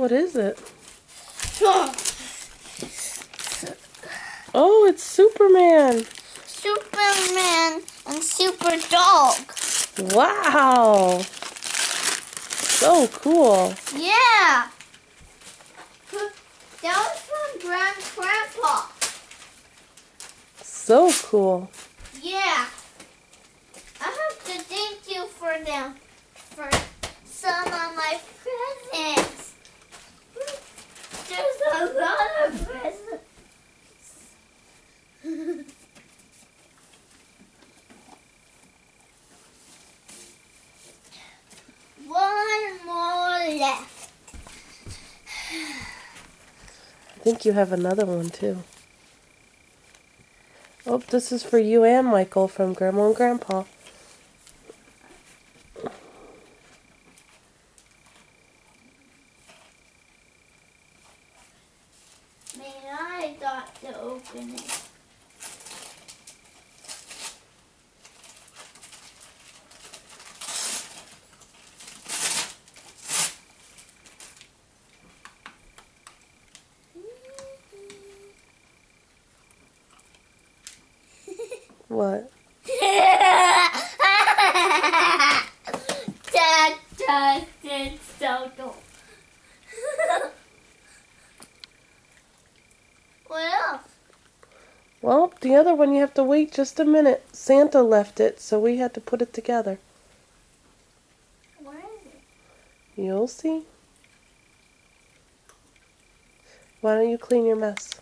What is it? Oh, it's Superman. Superman and Super Dog. Wow. So cool. Yeah. That was from Grandpa. So cool. Yeah. I have to thank you for them, for some of my presents. There's a lot of presents. One more left. I think you have another one too. Oh, this is for you and Michael from Grandma and Grandpa. Man, I got to open it. What? That doesn't so cool. What else? Well, the other one you have to wait just a minute. Santa left it, so we had to put it together. Where is it? You'll see. Why don't you clean your mess?